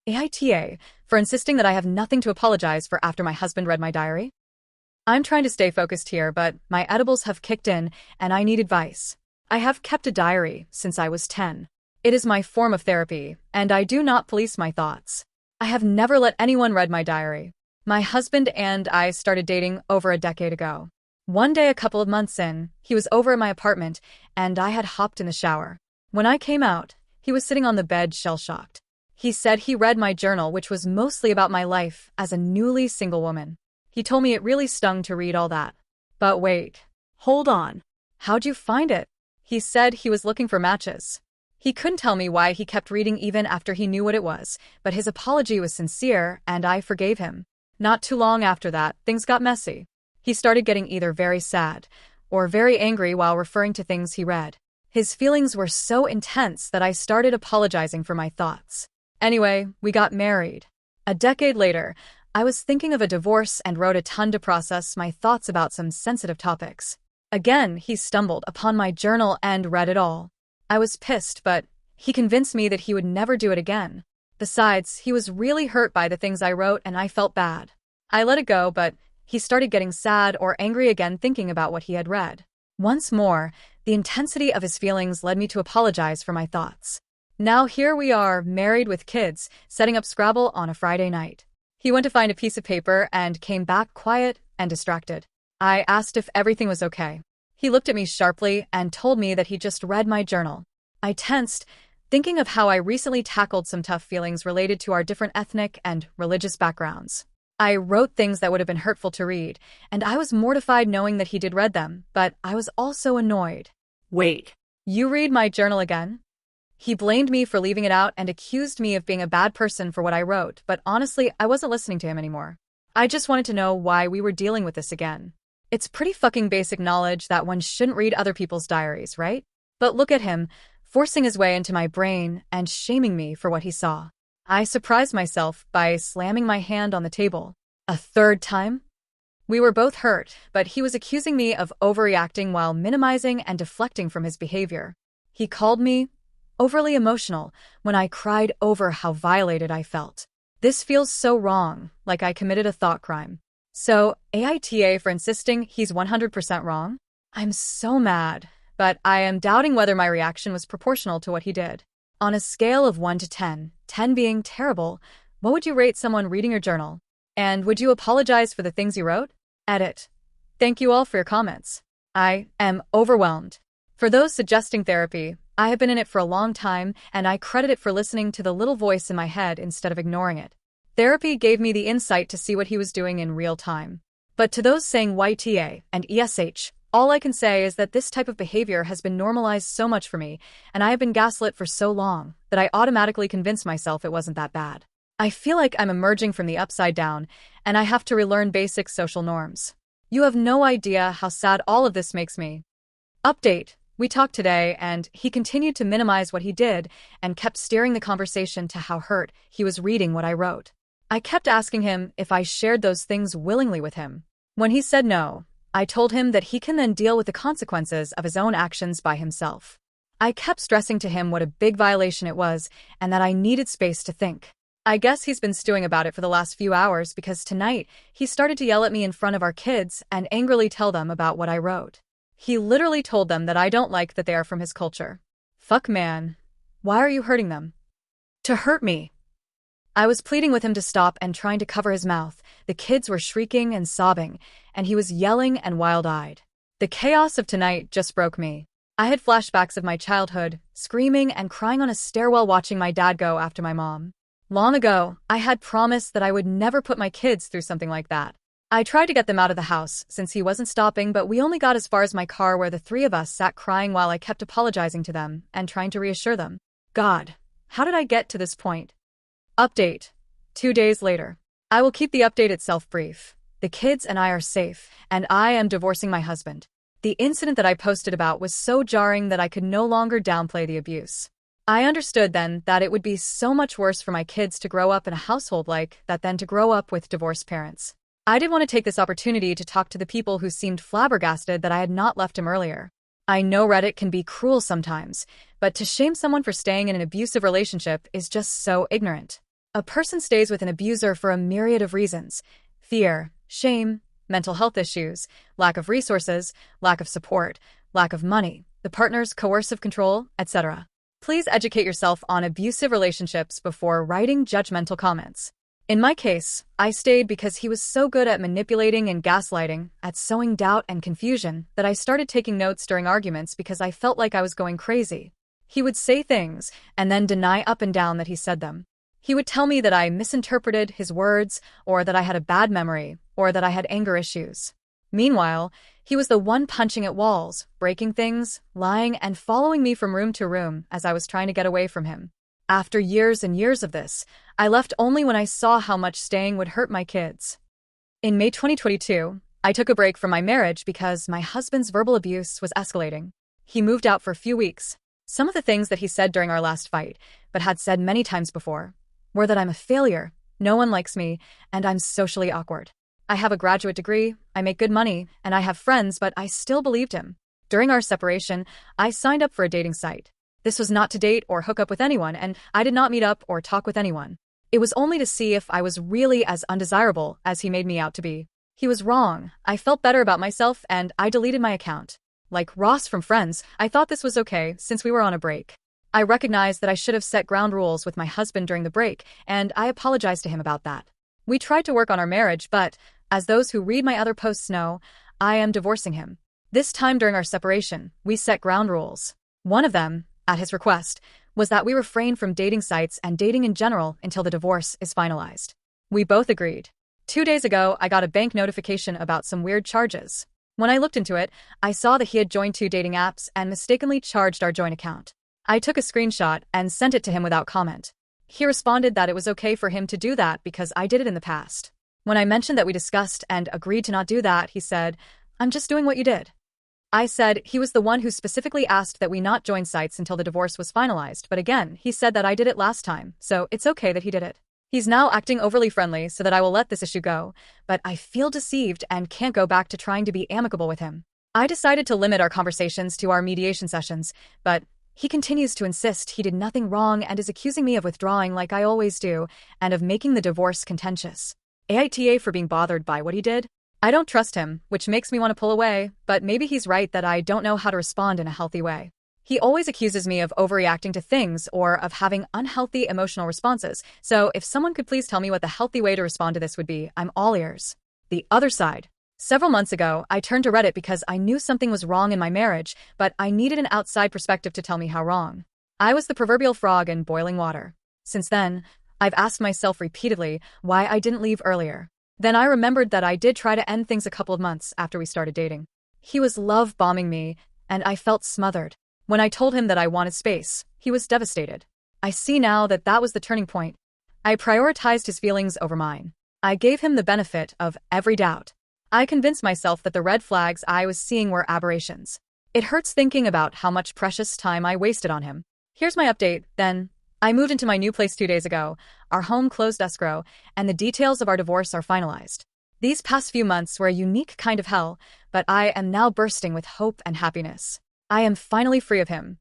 AITA, for insisting that I have nothing to apologize for after my husband read my diary? I'm trying to stay focused here, but my edibles have kicked in and I need advice. I have kept a diary since I was 10. It is my form of therapy, and I do not police my thoughts. I have never let anyone read my diary. My husband and I started dating over a decade ago. One day a couple of months in, he was over at my apartment, and I had hopped in the shower. When I came out, he was sitting on the bed shell-shocked. He said he read my journal, which was mostly about my life as a newly single woman. He told me it really stung to read all that. But wait, hold on. How'd you find it? He said he was looking for matches. He couldn't tell me why he kept reading even after he knew what it was, but his apology was sincere and I forgave him. Not too long after that, things got messy. He started getting either very sad or very angry while referring to things he read. His feelings were so intense that I started apologizing for my thoughts. Anyway, we got married. A decade later, I was thinking of a divorce and wrote a ton to process my thoughts about some sensitive topics. Again, he stumbled upon my journal and read it all. I was pissed, but he convinced me that he would never do it again. Besides, he was really hurt by the things I wrote and I felt bad. I let it go, but he started getting sad or angry again thinking about what he had read. Once more, the intensity of his feelings led me to apologize for my thoughts. Now here we are, married with kids, setting up Scrabble on a Friday night. He went to find a piece of paper and came back quiet and distracted. I asked if everything was okay. He looked at me sharply and told me that he just read my journal. I tensed, thinking of how I recently tackled some tough feelings related to our different ethnic and religious backgrounds. I wrote things that would have been hurtful to read, and I was mortified knowing that he did read them, but I was also annoyed. Wait. You read my journal again? He blamed me for leaving it out and accused me of being a bad person for what I wrote, but honestly, I wasn't listening to him anymore. I just wanted to know why we were dealing with this again. It's pretty fucking basic knowledge that one shouldn't read other people's diaries, right? But look at him, forcing his way into my brain and shaming me for what he saw. I surprised myself by slamming my hand on the table. A third time? We were both hurt, but he was accusing me of overreacting while minimizing and deflecting from his behavior. He called me overly emotional when I cried over how violated I felt. This feels so wrong, like I committed a thought crime. So, AITA for insisting he's 100% wrong? I'm so mad, but I am doubting whether my reaction was proportional to what he did. On a scale of 1 to 10, 10 being terrible, what would you rate someone reading your journal? And would you apologize for the things you wrote? Edit. Thank you all for your comments. I am overwhelmed. For those suggesting therapy, I have been in it for a long time, and I credit it for listening to the little voice in my head instead of ignoring it. Therapy gave me the insight to see what he was doing in real time. But to those saying YTA and ESH, all I can say is that this type of behavior has been normalized so much for me, and I have been gaslit for so long that I automatically convinced myself it wasn't that bad. I feel like I'm emerging from the upside down, and I have to relearn basic social norms. You have no idea how sad all of this makes me. Update. We talked today, and he continued to minimize what he did and kept steering the conversation to how hurt he was reading what I wrote. I kept asking him if I shared those things willingly with him. When he said no, I told him that he can then deal with the consequences of his own actions by himself. I kept stressing to him what a big violation it was and that I needed space to think. I guess he's been stewing about it for the last few hours because tonight he started to yell at me in front of our kids and angrily tell them about what I wrote. He literally told them that I don't like that they are from his culture. Fuck man. Why are you hurting them? To hurt me. I was pleading with him to stop and trying to cover his mouth. The kids were shrieking and sobbing, and he was yelling and wild-eyed. The chaos of tonight just broke me. I had flashbacks of my childhood, screaming and crying on a stairwell watching my dad go after my mom. Long ago, I had promised that I would never put my kids through something like that. I tried to get them out of the house since he wasn't stopping, but we only got as far as my car where the three of us sat crying while I kept apologizing to them and trying to reassure them. God, how did I get to this point? Update. 2 days later. I will keep the update itself brief. The kids and I are safe, and I am divorcing my husband. The incident that I posted about was so jarring that I could no longer downplay the abuse. I understood then that it would be so much worse for my kids to grow up in a household like that than to grow up with divorced parents. I did want to take this opportunity to talk to the people who seemed flabbergasted that I had not left him earlier. I know Reddit can be cruel sometimes, but to shame someone for staying in an abusive relationship is just so ignorant. A person stays with an abuser for a myriad of reasons: fear, shame, mental health issues, lack of resources, lack of support, lack of money, the partner's coercive control, etc. Please educate yourself on abusive relationships before writing judgmental comments. In my case, I stayed because he was so good at manipulating and gaslighting, at sowing doubt and confusion, that I started taking notes during arguments because I felt like I was going crazy. He would say things and then deny up and down that he said them. He would tell me that I misinterpreted his words, or that I had a bad memory, or that I had anger issues. Meanwhile, he was the one punching at walls, breaking things, lying, and following me from room to room as I was trying to get away from him. After years and years of this, I left only when I saw how much staying would hurt my kids. In May 2022, I took a break from my marriage because my husband's verbal abuse was escalating. He moved out for a few weeks. Some of the things that he said during our last fight, but had said many times before, were that I'm a failure, no one likes me, and I'm socially awkward. I have a graduate degree, I make good money, and I have friends, but I still believed him. During our separation, I signed up for a dating site. This was not to date or hook up with anyone, and I did not meet up or talk with anyone. It was only to see if I was really as undesirable as he made me out to be. He was wrong. I felt better about myself, and I deleted my account. Like Ross from Friends, I thought this was okay since we were on a break. I recognized that I should have set ground rules with my husband during the break, and I apologized to him about that. We tried to work on our marriage, but, as those who read my other posts know, I am divorcing him. This time during our separation, we set ground rules. One of them, at his request, was that we refrain from dating sites and dating in general until the divorce is finalized. We both agreed. 2 days ago, I got a bank notification about some weird charges. When I looked into it, I saw that he had joined 2 dating apps and mistakenly charged our joint account. I took a screenshot and sent it to him without comment. He responded that it was okay for him to do that because I did it in the past. When I mentioned that we discussed and agreed to not do that, he said, "I'm just doing what you did." I said he was the one who specifically asked that we not join sites until the divorce was finalized, but again, he said that I did it last time, so it's okay that he did it. He's now acting overly friendly so that I will let this issue go, but I feel deceived and can't go back to trying to be amicable with him. I decided to limit our conversations to our mediation sessions, but he continues to insist he did nothing wrong and is accusing me of withdrawing like I always do, and of making the divorce contentious. AITA for being bothered by what he did? I don't trust him, which makes me want to pull away, but maybe he's right that I don't know how to respond in a healthy way. He always accuses me of overreacting to things or of having unhealthy emotional responses, so if someone could please tell me what the healthy way to respond to this would be, I'm all ears. The other side. Several months ago, I turned to Reddit because I knew something was wrong in my marriage, but I needed an outside perspective to tell me how wrong. I was the proverbial frog in boiling water. Since then, I've asked myself repeatedly why I didn't leave earlier. Then I remembered that I did try to end things a couple of months after we started dating. He was love-bombing me, and I felt smothered. When I told him that I wanted space, he was devastated. I see now that that was the turning point. I prioritized his feelings over mine. I gave him the benefit of every doubt. I convinced myself that the red flags I was seeing were aberrations. It hurts thinking about how much precious time I wasted on him. Here's my update, then. I moved into my new place 2 days ago, our home closed escrow, and the details of our divorce are finalized. These past few months were a unique kind of hell, but I am now bursting with hope and happiness. I am finally free of him.